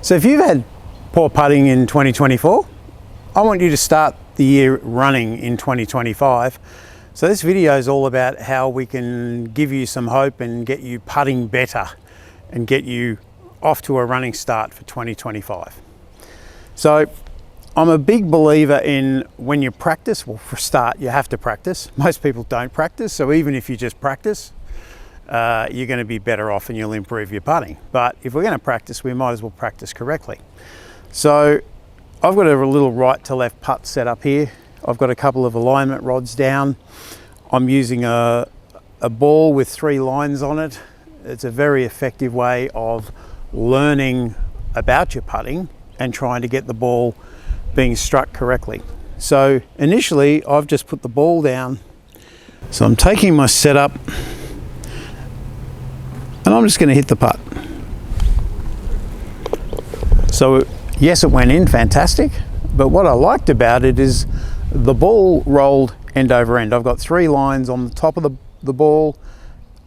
So if you've had poor putting in 2024, I want you to start the year running in 2025. So this video is all about how we can give you some hope and get you putting better and get you off to a running start for 2025. So I'm a big believer in when you practice, well, for a start, you have to practice. Most people don't practice, so even if you just practice, you're going to be better off and you'll improve your putting. But if we're going to practice, we might as well practice correctly. So I've got a little right to left putt set up here. I've got a couple of alignment rods down. I'm using a ball with 3 lines on it. It's a very effective way of learning about your putting and trying to get the ball being struck correctly. So initially I've just put the ball down. So I'm taking my setup and I'm just going to hit the putt. So yes, it went in, fantastic. But what I liked about it is the ball rolled end over end. I've got 3 lines on the top of the ball,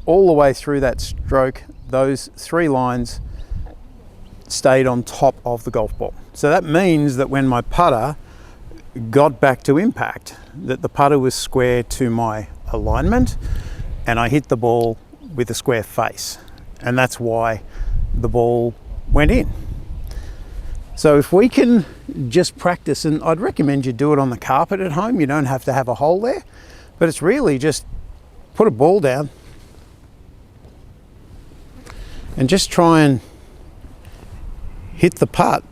all the way through that stroke. Those 3 lines stayed on top of the golf ball. So that means that when my putter got back to impact, that the putter was square to my alignment and I hit the ball with a square face. And that's why the ball went in. So if we can just practice, and I'd recommend you do it on the carpet at home, you don't have to have a hole there, but it's really just put a ball down and just try and hit the putt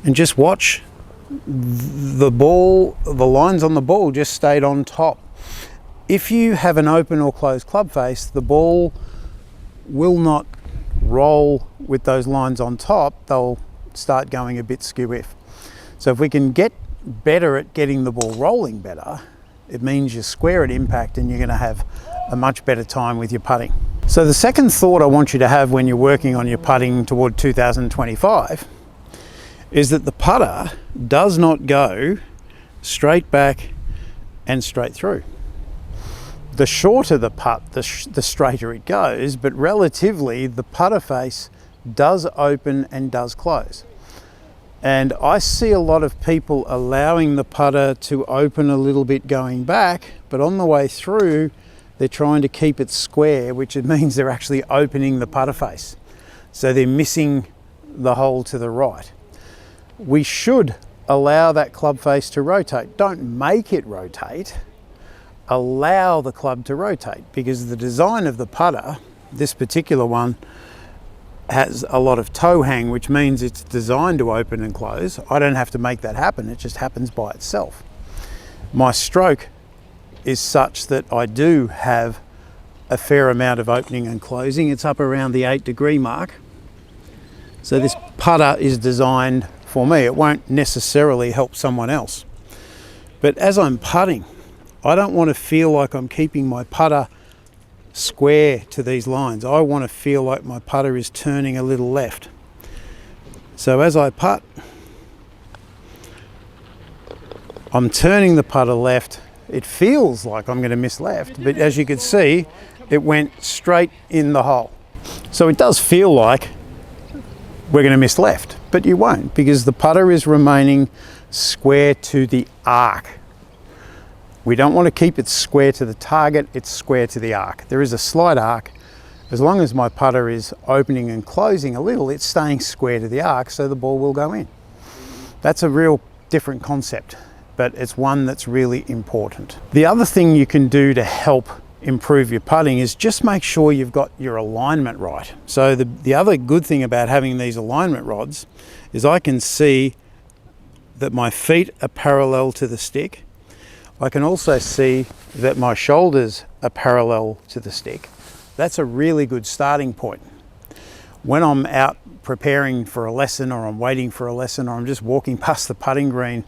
and just watch the ball, the lines on the ball just stayed on top. If you have an open or closed club face, the ball will not roll with those lines on top. They'll start going a bit skew-if. So if we can get better at getting the ball rolling better, it means you're square at impact and you're going to have a much better time with your putting. So the second thought I want you to have when you're working on your putting toward 2025 is that the putter does not go straight back and straight through. The shorter the putt, the straighter it goes, but relatively the putter face does open and does close. And I see a lot of people allowing the putter to open a little bit going back, but on the way through, they're trying to keep it square, which it means they're actually opening the putter face. So they're missing the hole to the right. We should allow that club face to rotate. Don't make it rotate. Allow the club to rotate, because the design of the putter, this particular one, has a lot of toe hang, which means it's designed to open and close. I don't have to make that happen, it just happens by itself. My stroke is such that I do have a fair amount of opening and closing. It's up around the 8-degree mark. So this putter is designed for me. It won't necessarily help someone else. But as I'm putting, I don't want to feel like I'm keeping my putter square to these lines. I want to feel like my putter is turning a little left. So as I putt, I'm turning the putter left. It feels like I'm going to miss left, but as you can see, it went straight in the hole. So it does feel like we're going to miss left, but you won't, because the putter is remaining square to the arc. We don't want to keep it square to the target, it's square to the arc. There is a slight arc. As long as my putter is opening and closing a little, it's staying square to the arc, so the ball will go in. That's a real different concept, but it's one that's really important. The other thing you can do to help improve your putting is just make sure you've got your alignment right. So the other good thing about having these alignment rods is I can see that my feet are parallel to the stick. I can also see that my shoulders are parallel to the stick. That's a really good starting point. When I'm out preparing for a lesson, or I'm waiting for a lesson, or I'm just walking past the putting green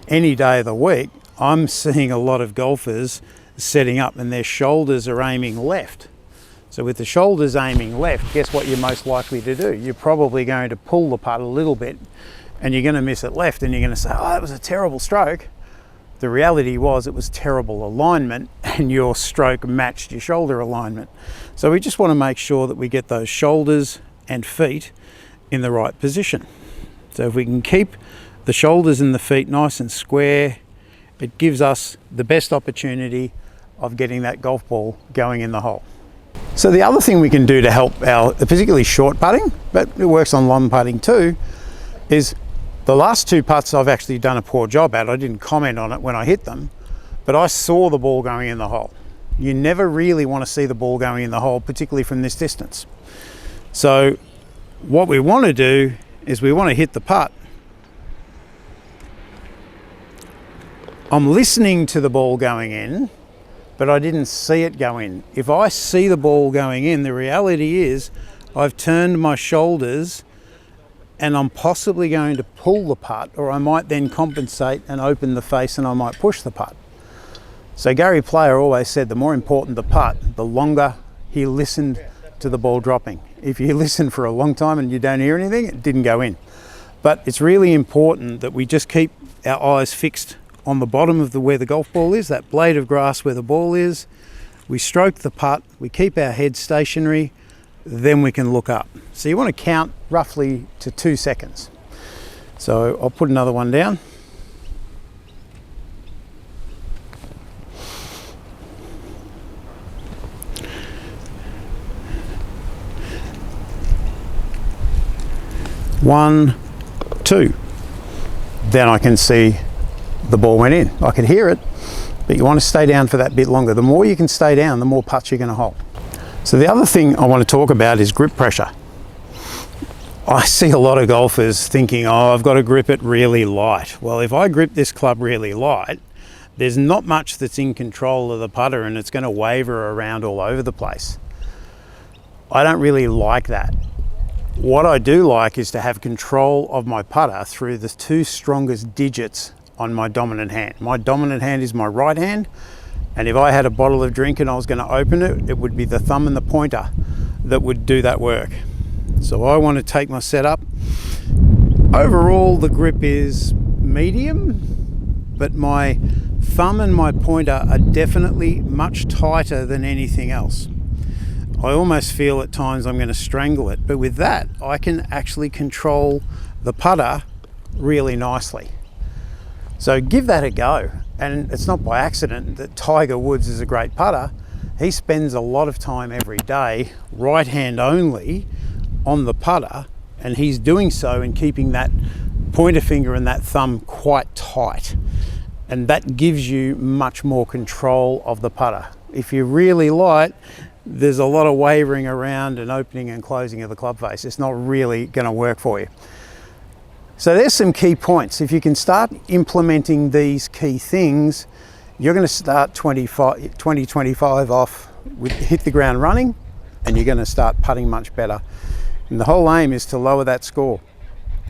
any day of the week, I'm seeing a lot of golfers setting up and their shoulders are aiming left. So with the shoulders aiming left, guess what you're most likely to do? You're probably going to pull the putt a little bit and you're going to miss it left, and you're going to say, oh, that was a terrible stroke. The reality was it was terrible alignment and your stroke matched your shoulder alignment. So we just want to make sure that we get those shoulders and feet in the right position. So if we can keep the shoulders and the feet nice and square, it gives us the best opportunity of getting that golf ball going in the hole. So the other thing we can do to help our, particularly short putting, but it works on long putting too, is the last two putts I've actually done a poor job at. I didn't comment on it when I hit them, but I saw the ball going in the hole. You never really want to see the ball going in the hole, particularly from this distance. So what we want to do is we want to hit the putt. I'm listening to the ball going in, but I didn't see it go in. If I see the ball going in, the reality is I've turned my shoulders and I'm possibly going to pull the putt, or I might then compensate and open the face and I might push the putt. So Gary Player always said the more important the putt, the longer he listened to the ball dropping. If you listen for a long time and you don't hear anything, it didn't go in. But it's really important that we just keep our eyes fixed on the bottom of where the golf ball is, that blade of grass where the ball is. We stroke the putt, we keep our head stationary, then we can look up. So you want to count roughly to 2 seconds. So I'll put another one down. One, two. Then I can see the ball went in. I could hear it, but you want to stay down for that bit longer. The more you can stay down, the more putts you're going to hole. So the other thing I want to talk about is grip pressure. I see a lot of golfers thinking, oh, I've got to grip it really light. Well, if I grip this club really light, there's not much that's in control of the putter and it's going to waver around all over the place. I don't really like that. What I do like is to have control of my putter through the two strongest digits on my dominant hand. My dominant hand is my right hand, and if I had a bottle of drink and I was going to open it, it would be the thumb and the pointer that would do that work. So I want to take my setup. Overall, the grip is medium, but my thumb and my pointer are definitely much tighter than anything else. I almost feel at times I'm going to strangle it, but with that, I can actually control the putter really nicely. So give that a go. And it's not by accident that Tiger Woods is a great putter. He spends a lot of time every day, right hand only, on the putter, and he's doing so in keeping that pointer finger and that thumb quite tight. And that gives you much more control of the putter. If you're really light, there's a lot of wavering around and opening and closing of the club face. It's not really going to work for you. So there's some key points. If you can start implementing these key things, you're going to start 2025 off with hit the ground running, and you're going to start putting much better. And the whole aim is to lower that score.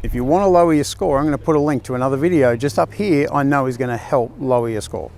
If you want to lower your score, I'm going to put a link to another video just up here I know is going to help lower your score.